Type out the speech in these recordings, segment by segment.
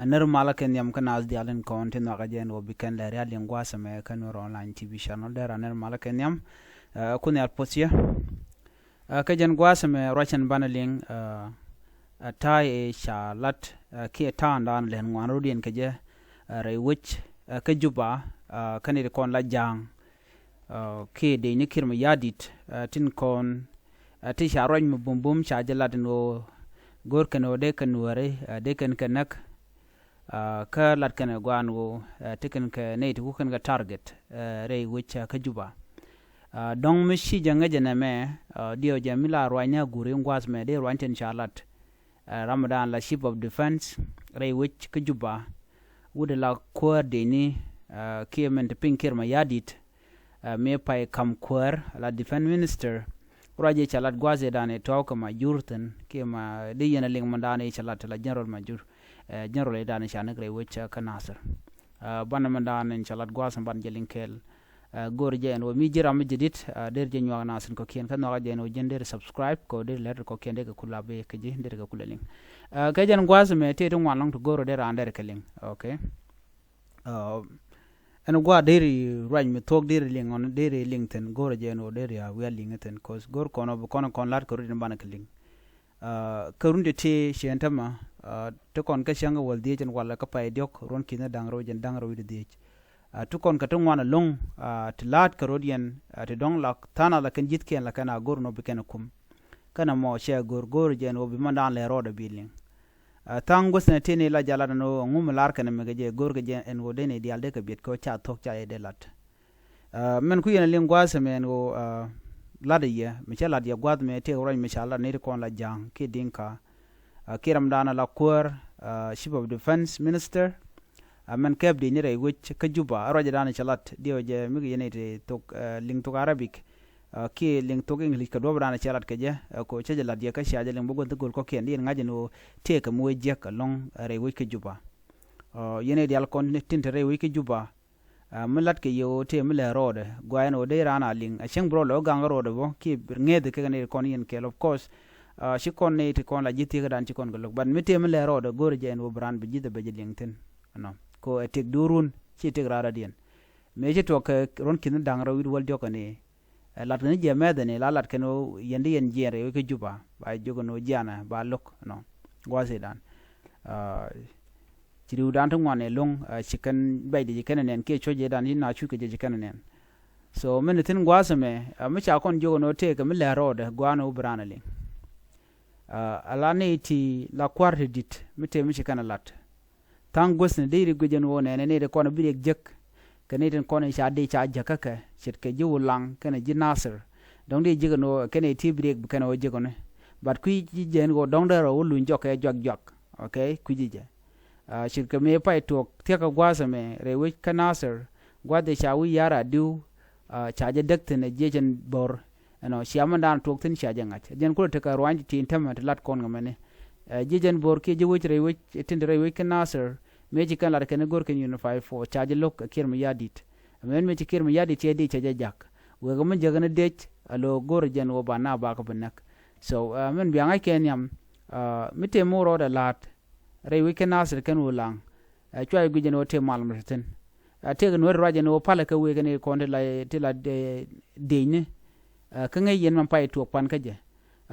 ner mala ken yam kana az dialen kon tin ga jen wo biken le real lingua sama kan online tv channel der ner mala ken yam kun yar posia ka jen gwa sama rochen banaling tai e shalat ki tan dan len ngwan rodien ke je re wich ka juba kan kon la jang ke de ni kirma yadit tin kon ti sharoñ mu bum cha jalat no gor kano de kanuare de kan kanak ka lat kana gwanu tikan ka ne tu kan ga target re which ka juba dong mi shi janga jana me dio jamila roanya guri ngwas me de ranten chalat ramadan la ship of defense re which ka juba would la ko de ni kiemen de pinkir ma yadit me pai kam kwar la defense minister raje chalat gwaze dane tawka ma jurten kema de yana ling mandane chalat la general majur general dane chanak re wecha kanasar bana mandane chalat gwasan ban jelinkel gorje en wo mi jira mi jidit der je nywa nasen ko kien kan raje no jender subscribe ko der letter ko kende ko kulabe ke je der ko kulaling ka jan gwas me te dum wanlang to goro der ander keling okay and gwa deri rang me talk deri ling on deri lingten gor jeno deri a we lingten cause gor kono kon lat ko rin ban keling karunde te shentama to kon ka shanga wal de jen wala ka pay diok ron kina dangro wi de to kon ka tong wana long to lat ka rodien to dong lak tana la kan jit ken la kana gor no be ken kum kana mo she gor jeno bi mandan le roda biling tango sene tene la jala no ngum lar kana me je gorga je en wo dene dial de ka bit ko cha tok cha de lat men ku yena lingwa se men wo lade ye me cha lade gwad me te ro me cha la ne ko la jang ke dinka kiram dana la kur chief of defense minister men keb de ni re wich ka juba ro je dana chalat dio je mi yene te tok ling tok arabic ki ling tok english ka do brana chalat ke je ko che la dia ka sha je ling bugo to gol ko ken din ngaje no te ka mo je ka long re wi ke juba yene dial kon tin re wi ke juba mulat ke yo te mele rode gwa no de rana ling a cheng bro lo gang rode bo ki ngede ke ne kon yen ke of course shi kon ne te kon la jiti ka dan ci kon gol ban mi te mele rode gor je en wo bran bi jide be je ling tin no ko tek durun ci tek rara dien me je to ka ron kin dang ro wi wal jo ne lat ne je mede ne la lat keno yende yen jere ke juba ba jogo no jana ba lok no gwase dan ciru dan tong wane long chicken bay de kenen nen ke choje dan ina chu ke je kenen nen so men tin gwase me me cha kon jogo no te ke me le rode gwano branali ala ne ti la kwarte dit me te me kana lat tang gosne de ri gojen wone ne de kono bi jek kene kono cha de cha jakaka chit ke jiwulang kene ji nasir dong de jigano kene ti break kene o jigone but ku ji jen go dong de ro lu njok e jok okay ku ji je chit ke me pai to te ka gwasa me re wi kanasir gwa de cha wi yara du cha je dekte ne je jen bor no siaman dan to tin cha je ngach jen ko te ka rwanji tin tamat lat kon ngene je jen bor ke je wi re wi tin re wi kanasir meji kan lar ken gor ken unify for charge lok kirma yadit men meji kirma yadit ye de chaje jak we go men jagana de alo gor jen wo bana ba ko benak so men bianga ken yam mite moro da lat re we ken asir ken ulang chwa gu jen wo te mal meten te ken wer raje no pala ka we ken ko la te la de ne ka ngai yen man pai to pan ka je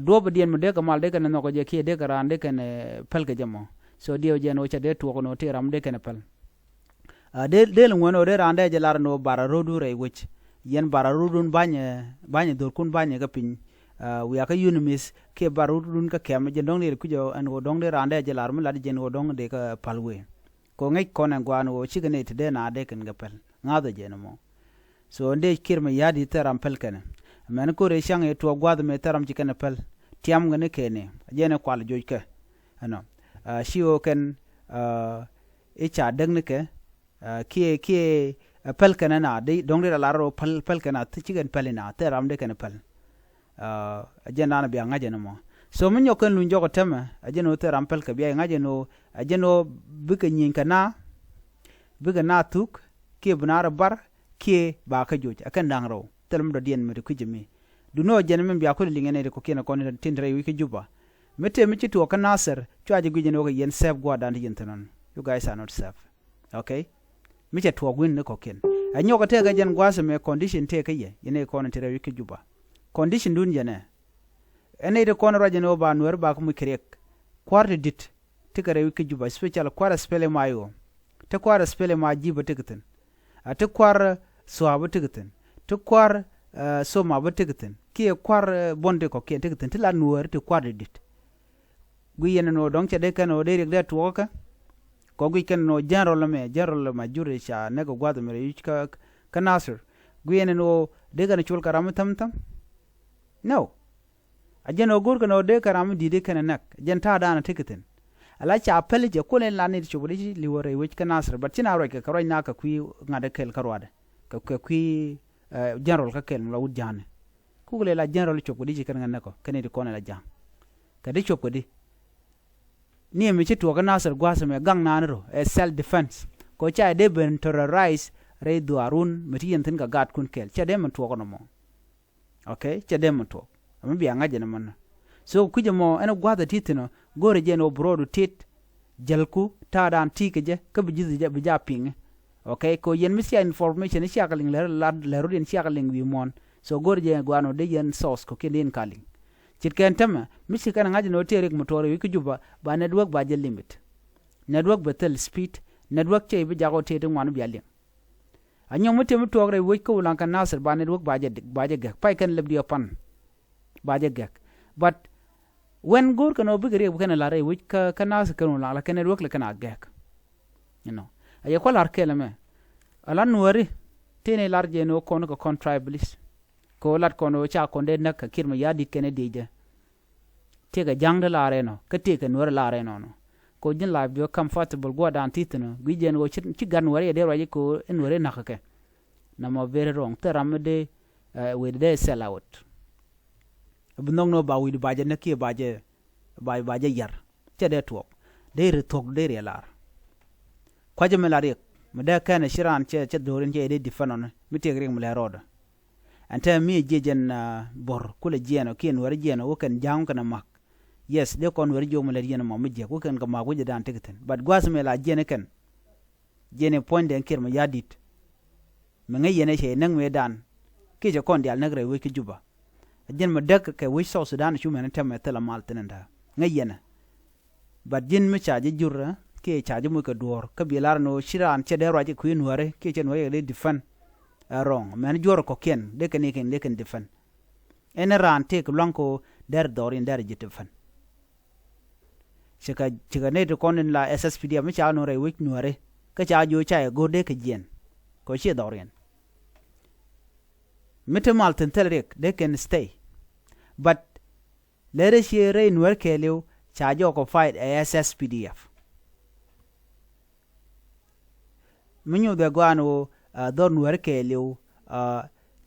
do ba dien mo de ka mal de ken no ko je ke de ka ran de ken pel ka jamo so dio je no cha de to no te ram de kenapal de lungwono de rande je lar no bararodu re wich yen bararudun banye dor kun banye ga pin we aka unimis ke bararudun ka kem je dong ne ku jo an go dong de rande je lar mala je no dong de ka palwe ko ngai konan gwan wo chi gane te de na de ken ga pel ngado je no mo so nde kirma yadi teram pel ken men ko re shang e to gwad me teram chi ken pel tiam ngane kene je ne kwal joj ke ano shiwo ken cha dang ne ke ki pel kana na de dong de la ro pel kana ti chigen pelina te ram de kana pel ajena na biya ngaje no mo so mun yo kan lunjo ko tema ajeno te ram pel ka biya ngaje no ajeno buka nyin kana buka na tuk ki bunara bar ki ba ka joj akan dang ro telum do dien me ku jimi du no jene men biya ko lingene de ko kina kon tindre wi ki juba mete mi ci to ka nasir chwaje gujene ko yen sef gwa dan yin tanan you guys are not safe. Okay, mi che tuog win ne koken anyo ka te ga jen gwase me condition te ka ye yene ko na tere wiki juba condition dun jene ene de kono raje no ba nuer ba ko mu krek kwarte dit te ka re wiki juba special kwara spele mayo te kwara spele ma jiba tigten te kwar soaba tigten te kwar soma ba tigten ki kwar bonde ko ken tigten te la nuer te kwar dit gu yene no donc de kan o de de tuoka ko gu ken no general ma jure sha ne go gwado mere yika kanasir gu yene no de kan chul karam tam no ajen o gur kan o de karam di de kan nak jen ta dana tigten ala cha apel je ko len lani chubuli li wore wich kanasir but tina ro ke karo na ka kui ngade kel karwade ka kui general ka kel la wujane ku le la general chubuli ji kan ngane ko kene di ko ne la jang ka de chubudi ni mi ci to kanasir gwasa me gang nanro self defense ko cha de ben terrorize re do arun meti yentin ka gat kun kel cha de man to ko no mo okay cha de man to am bi anga je na man so kuje mo ene gwada titino gore je no brodu tit jalku ta dan tikeje ka bijizi je bija ping okay ko yen misia information sia kaling le rodin sia kaling wi mon so gore je gwano de yen source ko ken kaling chitken tama misi kana ngaji no terek motore wi kujuba ba network ba je limit network betel speed network che bi jago tete ngwan bi alin anyo mutte mutogre wi ko lan kan nasir ba network ba je gek pai kan lebdi opan ba je gek but when gor kano bigre bu kana lare wi ka nas kanu la kan network la kana gek you know ay ko lar kele me ala nuari tene larje no kono ko contriblis ko lat kono cha konde nak kirma yadi kene deje tega jangde lare no ka tega nuar lare no ko jin la bio comfortable go dan titino gijen go ci gan wari de waji ko en wari nakake na mo very wrong teramde we de sell out bunong no ba wi baje nakki baje yar ce de tok de re tok de re lar kwaje melare meda kana shiran ce dorin je de difanon mi tegring mele roda anta mi jejen bor kula jeno ken wari jeno wo kan jang kana mak yes de kon wari jomo le jeno mo mije ko kan ga mago je dan tegten but gwas me la jene ken jene point den kirma yadit me ngay yene she nang me dan ke je kon dial nagre wi ki juba jen ma dak ke wi so sudan chu men temme tela maltenenda ngay yene but jin mi cha je jurra ke cha je mu ka dor ka bilar no shiran che de roje ku nuare ke chen waye de difan wrong men jor ko ken de ken defan en ran te ko lanko der dorin der jite fan chika ne to konin la SSPD mi cha no re wik nuare ka cha jo cha go de ke jen ko che dorin mitemal tentelrek they can stay but let us share in work keleu cha jo ko fight SSPDF minyo de gwano don work keleu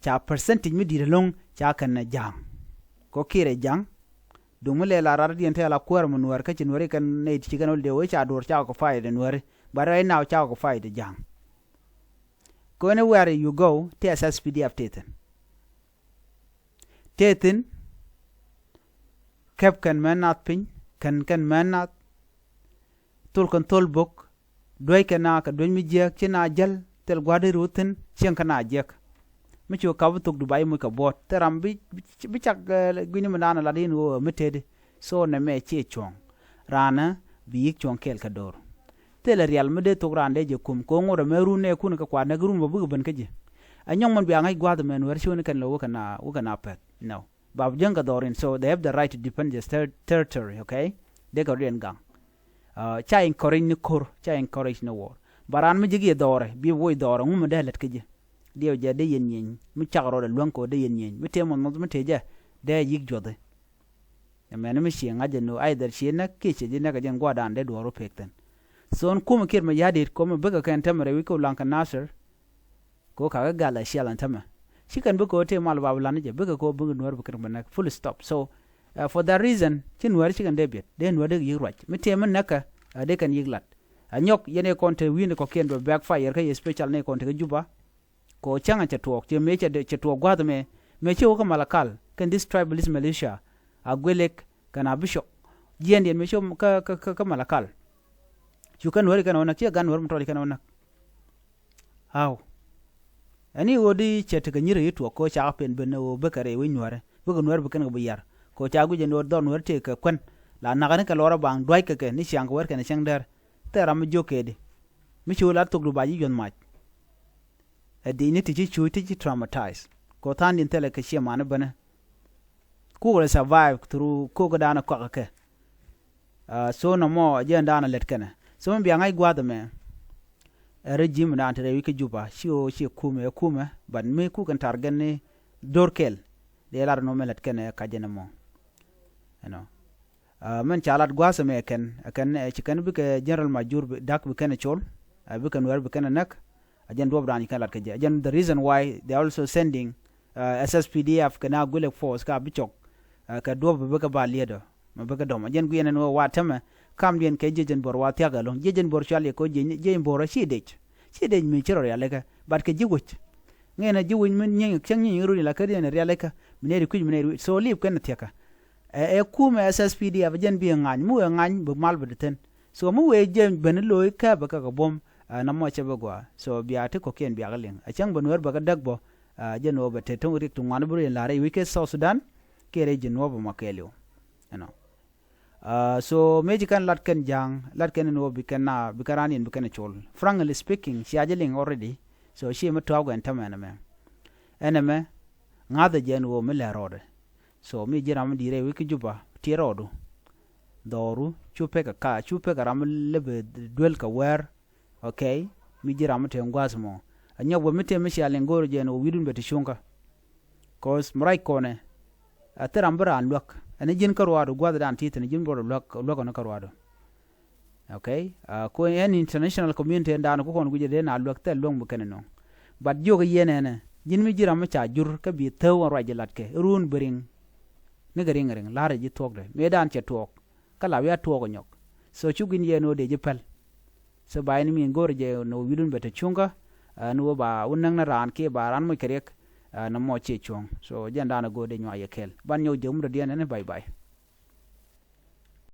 cha percentage mi dire long cha kan na jang ko kire jang dumule la rar dien te la kwar mun war ka chin wari kan ne ti kan de we cha dor cha ko fight den wari but right now cha ko fight jang go anywhere you go to SSPDF teten kep kan manat pin kan manat tul kan tol bok doy kana ka doy mi jek china jal tel gwade rutin chen kana jek mi chu ka butuk dubai mu ka bot teram bi chak gwini manana la din wo metede so na me che chong rana bi chong kel ka dor tel real me de to grande je kum ko ngoro me ru ne kun ka kwa na grum bu ban ka je anyong man bi angai gwade men wer shon kan lo kana pet no bab janga dorin so they have the right to defend their territory okay de ko rien gang cha encourage ni kor cha encourage no war baran mi jigi dore bi woy dore ngum de let kije dio je de yen mi chagro de lonko de yen mi temo mo mi teje de yig jode men mi shi ngaje no either shi na kiche je na ga jen gwadan de doro pekten son kum kir mi yadir ko mi bega kan tamre wi ko lanka nasir ko ka ga gala shi lan tama shi kan buko te mal bablan je bega ko bugu nor bukir ban full stop so for that reason chin war shi kan de bet de no de yig rach mi temo naka de kan yig lat anyok yene konte win ko ken do backfire ka special ne konte juba ko changa cha tuok che me cha tuok gwado me che ko malakal kan this tribalist militia agwelek kana bisho jien me cho ka malakal chukan Nuer kana onak che gan Nuer mutoli kana onak how ani wodi chet ga nyire yitu ko cha pen ben o bekare we Nuer bu Nuer bu kana bu yar ko cha gu je no do Nuer te ka kwen la na ga ka lora bang dwai ka ke ni chang wer kana chang der te ram jo ke di mi chula to gru ba yi yon ma di ni ti chu ti traumatize ko tan din tele ka she mana bana ku will survive through ko ga dana ko ka so no mo je dana let kana so mbi ngai gwa da me regime na ante wi ke juba shi kuumɛ ban me ku kan targan ne dorkel de lar no melet kana ka jena mo men chalat gwa sa me ken chikan bi ke general major dak bi kana chol bi kan wer bi kana nak ajen do brani kan lat ke ajen the reason why they also sending SSPDF kana gulek force ka bi chok ka do bi ka ba leader ma bi ka dom ajen guyene no wa tama kam dien ke jejen bor wa tiaga long jejen bor chale ko je bor shi dej mi chero ya leka bat ke jiwuch ngena jiwuch men nyen chang nyen ru la ka dien ya leka mineri kuj mineri so lip kan tiaka kuumɛ SSPDF jen bi ngany mu ngany bu mal bu den so mu we jem ben loy ka ba ka bom na mo che bagwa so biate ko ken biaga ling a chang Nuer ba ka dagbo jen o ba te to rik to ngwan bu la re wike South Sudan kere jen no ba makelo so meji kan lat ken no bi kana bi karani bi kana chol frankly speaking she ajeling already so she ma taw gan tamana me eneme ngada jen wo me la rode so mi jiram dire wiki juba tirodu doru chupe ka ram lebe duel ka wer okay mi jiram te ngwasmo anya wo mite mi shale ngoro je no widun beti shunga cause mrai kone ateram bra anlok ani jin karwado gwada dan titene jin boro lok na karwado okay ko en international community ndan ko kon guje de na lok tel long bu keneno but joga yenene jin mi jiram cha jur ka bi taw raje latke run bering ne garing lare ji tok de medan che tok kala ya tok nyok so chugin ye no de jipal so bayni mi ngor je no widun bete chunga no ba unang na ran ke baran mo kerek na mo che chung so janda na go de nywa ye kel ban nyo jom do de ne bye bye